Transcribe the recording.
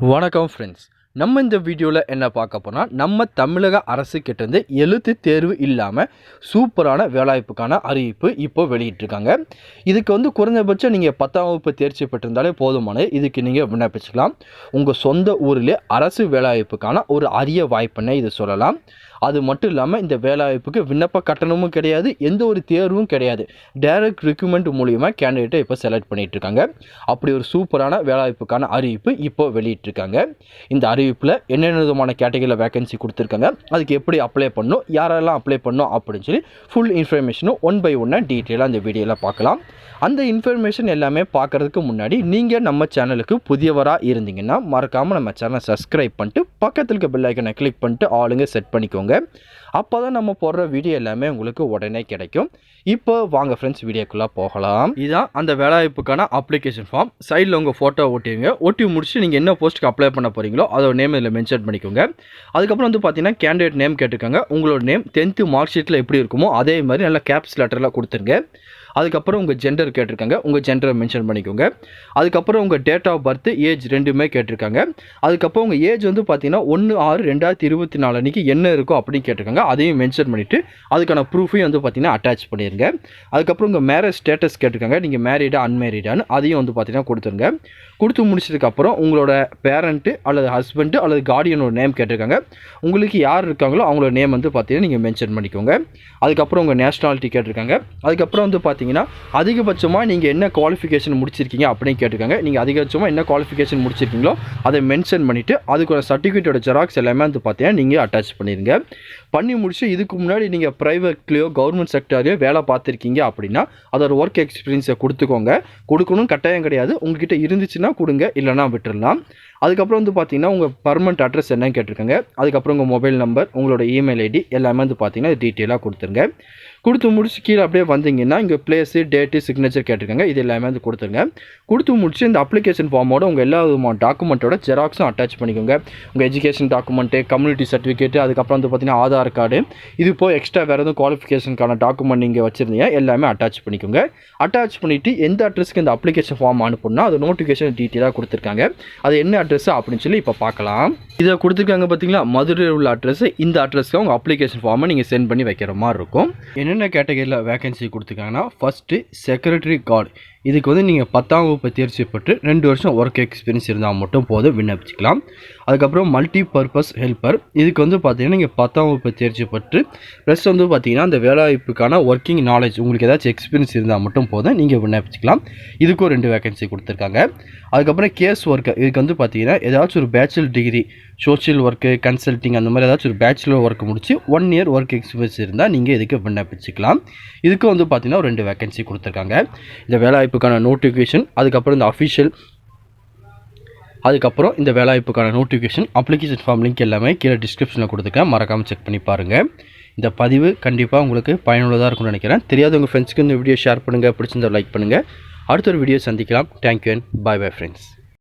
வணக்கம் ஃப்ரெண்ட்ஸ். நம்ம இந்த வீடியோவில் என்ன பார்க்க போனால் நம்ம தமிழக அரசு கிட்டேருந்து எழுத்து தேர்வு இல்லாமல் சூப்பரான வேலைவாய்ப்புக்கான அறிவிப்பு இப்போ வெளியிட்டிருக்காங்க. இதுக்கு குறைந்தபட்சம் நீங்கள் 10ஆம் வகுப்பு தேர்ச்சி பெற்றிருந்தாலே போதுமானது. இதுக்கு நீங்கள் விண்ணப்பிச்சுக்கலாம். உங்கள் சொந்த ஊரிலே அரசு வேலைவாய்ப்புக்கான ஒரு அரிய வாய்ப்புன்னே இது சொல்லலாம். அது மட்டும் இல்லாமல் இந்த வேலைவாய்ப்புக்கு விண்ணப்ப கட்டணமும் கிடையாது, எந்த ஒரு தேர்வும் கிடையாது. டைரக்ட் ரெக்ரூட்மெண்ட் மூலியமாக கேண்டிடேட்டை இப்போ செலக்ட் பண்ணிகிட்ருக்காங்க. அப்படி ஒரு சூப்பரான வேலைவாய்ப்புக்கான அறிவிப்பு இப்போ வெளியிட்டிருக்காங்க. இந்த அறிவிப்பில் என்னென்ன விதமான கேட்டகரியில் வேகன்சி கொடுத்துருக்காங்க, அதுக்கு எப்படி அப்ளை பண்ணணும், யாரெல்லாம் அப்ளை பண்ணணும் அப்படின்னு சொல்லி ஃபுல் இன்ஃபர்மேஷனும் ஒன் பை ஒன்னாக டீட்டெயிலாக அந்த வீடியோவில் பார்க்கலாம். அந்த இன்ஃபர்மேஷன் எல்லாமே பார்க்குறதுக்கு முன்னாடி நீங்கள் நம்ம சேனலுக்கு புதியவராக இருந்தீங்கன்னா மறக்காமல் நம்ம சேனலை சப்ஸ்கிரைப் பண்ணிட்டு பக்கத்தில் இருக்க பெல் ஐக்கனை கிளிக் பண்ணிட்டு ஆளுங்க செட் பண்ணிக்கோங்க. அப்போ தான் நம்ம போடுற வீடியோ எல்லாமே உங்களுக்கு உடனே கிடைக்கும். இப்போ வாங்க ஃப்ரெண்ட்ஸ், வீடியோக்குள்ளே போகலாம். இதுதான் அந்த வேலைவாய்ப்புக்கான அப்ளிகேஷன் ஃபார்ம். சைடில் உங்கள் ஃபோட்டோ ஒட்டிங்க. ஒட்டி முடிச்சு நீங்கள் என்ன போஸ்ட்டுக்கு அப்ளை பண்ண போகிறீங்களோ அதோட நேம் இதில் மென்ஷன் பண்ணிக்கோங்க. அதுக்கப்புறம் பார்த்தீங்கன்னா கேண்டிடேட் நேம் கேட்டிருக்காங்க. உங்களோட நேம் 10th மார்க் ஷீட்டில் எப்படி இருக்குமோ அதே மாதிரி நல்லா கேப்ஸ் லெட்டரில் கொடுத்துருங்க. அதுக்கப்புறம் உங்கள் ஜெண்டர் கேட்டிருக்காங்க, உங்கள் ஜெண்டரை மென்ஷன் பண்ணிக்கோங்க. அதுக்கப்புறம் உங்கள் டேட் ஆஃப் பர்த், ஏஜ் ரெண்டுமே கேட்டிருக்காங்க. அதுக்கப்புறம் உங்கள் ஏஜ் பார்த்தீங்கன்னா 1/6/2024 அன்றைக்கி என்ன இருக்கும் அப்படின்னு கேட்டிருக்காங்க. அதையும் மென்ஷன் பண்ணிவிட்டு அதுக்கான ப்ரூஃபையும் பார்த்தீங்கன்னா அட்டாச் பண்ணிடுங்க. அதுக்கப்புறம் உங்கள் மேரேஜ் ஸ்டேட்டஸ் கேட்டிருக்காங்க, நீங்கள் மேரீடா அன்மேரீடான்னு அதையும் பார்த்தீங்கன்னா கொடுத்துருங்க. கொடுத்து முடிச்சதுக்கப்புறம் உங்களோட பேரண்ட்டு அல்லது ஹஸ்பண்டு அல்லது கார்டியனோட நேம் கேட்டிருக்காங்க. உங்களுக்கு யார் இருக்காங்களோ அவங்களோட நேம் பார்த்தீங்கன்னா நீங்கள் மென்ஷன் பண்ணிக்கோங்க. அதுக்கப்புறம் உங்கள் நேஷ்னாலிட்டி கேட்டிருக்காங்க. அதுக்கப்புறம் பார்த்தீங்கன்னா அதிகபட்சமாக நீங்கள் என்ன குவாலிஃபிகேஷன் முடிச்சிருக்கீங்க அப்படின்னு கேட்டிருக்காங்க. நீங்கள் அதிகபட்சமாக என்ன குவாலிஃபிகேஷன் முடிச்சிருக்கீங்களோ அதை மென்ஷன் பண்ணிவிட்டு அதுக்கு சர்டிஃபிகேட்டோட ஜெராக்ஸ் எல்லாமே பார்த்தீங்கன்னா நீங்கள் அட்டாச் பண்ணிடுங்க. பண்ணி முடிச்சு இதுக்கு முன்னாடி நீங்கள் ப்ரைவேட்லேயோ கவர்மெண்ட் செக்டர்லையோ வேலை பார்த்துருக்கீங்க அப்படின்னா அதோட ஒர்க் எக்ஸ்பீரியன்ஸை கொடுத்துக்கோங்க. கொடுக்கணும் கட்டாயம் கிடையாது, உங்ககிட்ட இருந்துச்சுன்னா கொடுங்க, இல்லைனா விட்டுடலாம். அதுக்கப்புறம் பார்த்தீங்கன்னா உங்கள் பர்மனெண்ட் அட்ரஸ் என்னன்னு கேட்டிருக்காங்க. அதுக்கப்புறம் உங்கள் மொபைல் நம்பர், உங்களோட இமெயில் ஐடி எல்லாமே பார்த்தீங்கன்னா டீட்டெயிலாக கொடுத்துருங்க. கொடுத்து முடிச்சு கீழே அப்படியே வந்தீங்கன்னா இங்கே பிளேஸு, டேட்டு, சிக்னேச்சர் கேட்டிருக்காங்க. இது எல்லாமே கொடுத்துருங்க. கொடுத்து முடிச்சு இந்த அப்ளிகேஷன் ஃபார்மோட உங்கள் எல்லா விதமான டாக்குமெண்ட்டோட ஜெராக்ஸும் அட்டாச் பண்ணிக்கோங்க. உங்கள் எஜுகேஷன் டாக்குமெண்ட்டு, கம்யூனிட்டி சர்டிஃபிகேட்டு, அதுக்கப்புறம் பார்த்தீங்கன்னா ஆதார் கார்டு, இது போய் எக்ஸ்ட்ரா வேறு எதுவும் குவாலிஃபிகேஷனுக்கான டாக்குமெண்ட் நீங்கள் வச்சுருந்தீங்க எல்லாமே அட்டாச் பண்ணிக்கோங்க. அட்டாச் பண்ணிவிட்டு எந்த அட்ரஸ்க்கு இந்த அப்ளிகேஷன் ஃபார்ம் அனுப்பணும்னா அது நோட்டிஃபிகேஷன் டீட்டெயிலாக கொடுத்துருக்காங்க. அது என்ன அட்ரஸ் அப்படின்னு சொல்லி இப்போ பார்க்கலாம். இதை கொடுத்துருக்காங்க பார்த்தீங்களா, மதுரையில் உள்ள அட்ரஸ். இந்த அட்ரஸ்க்கு உங்கள் அப்ளிகேஷன் ஃபார்மை நீங்கள் சென்ட் பண்ணி வைக்கிற மாதிரி இருக்கும். என்னென்ன கேட்டகரியில் வேகன்சி கொடுத்துருக்காங்கன்னா, ஃபஸ்ட்டு செக்ரட்டரி கார்டு. இதுக்கு நீங்கள் 10ஆம் வகுப்பு தேர்ச்சி பெற்று 2 வருஷம் ஒர்க் எக்ஸ்பீரியன்ஸ் இருந்தால் மட்டும் போதும், விண்ணப்பிச்சிக்கலாம். அதுக்கப்புறம் மல்டி பர்பஸ் ஹெல்ப்பர். இதுக்கு பார்த்தீங்கன்னா நீங்கள் 10ஆம் வகுப்பு தேர்ச்சி பெற்று ப்ளஸ் பார்த்தீங்கன்னா அந்த வேலைவாய்ப்புக்கான ஒர்க்கிங் நாலேஜ் உங்களுக்கு ஏதாச்சும் எக்ஸ்பீரியன்ஸ் இருந்தால் மட்டும் போதும், நீங்கள் விண்ணப்பிச்சிக்கலாம். இதுக்கும் 2 வேகன்சி கொடுத்துருக்காங்க. அதுக்கப்புறம் கேஸ் ஒர்க்கர். இதுக்கு பார்த்தீங்கன்னா ஏதாச்சும் ஒரு bachelor degree, social work, consulting அந்த மாதிரி ஏதாச்சும் ஒரு பேச்சுலர் ஒர்க் முடிச்சு 1 இயர் ஒர்க் எக்ஸ்பீரியன்ஸ் இருந்தால் நீங்கள் இதுக்கு விண்ணப்பிச்சிக்கலாம். இதுக்கு பார்த்தீங்கன்னா 2 வேகன்சி கொடுத்துருக்காங்க. இந்த வேலைவாய்ப்புக்கான நோட்டிஃபிகேஷன், அதுக்கப்புறம் இந்த அஃபிஷியல், அதுக்கப்புறம் இந்த வேலைவாய்ப்புக்கான நோட்டிஃபிகேஷன் அப்ளிகேஷன் ஃபார்ம் லிங்க் எல்லாமே கீழே டிஸ்கிரிப்ஷனில் கொடுத்துருக்கேன். மறக்காமல் செக் பண்ணி பாருங்கள். இந்த பதிவு கண்டிப்பாக உங்களுக்கு பயனுள்ளதாக இருக்கும்னு நினைக்கிறேன். தெரியாத உங்கள் ஃப்ரெண்ட்ஸ்க்கு இந்த வீடியோ ஷேர் பண்ணுங்கள். பிடிச்சிருந்தா லைக் பண்ணுங்கள். அடுத்த ஒரு வீடியோ சந்திக்கலாம். Thank you and bye bye friends.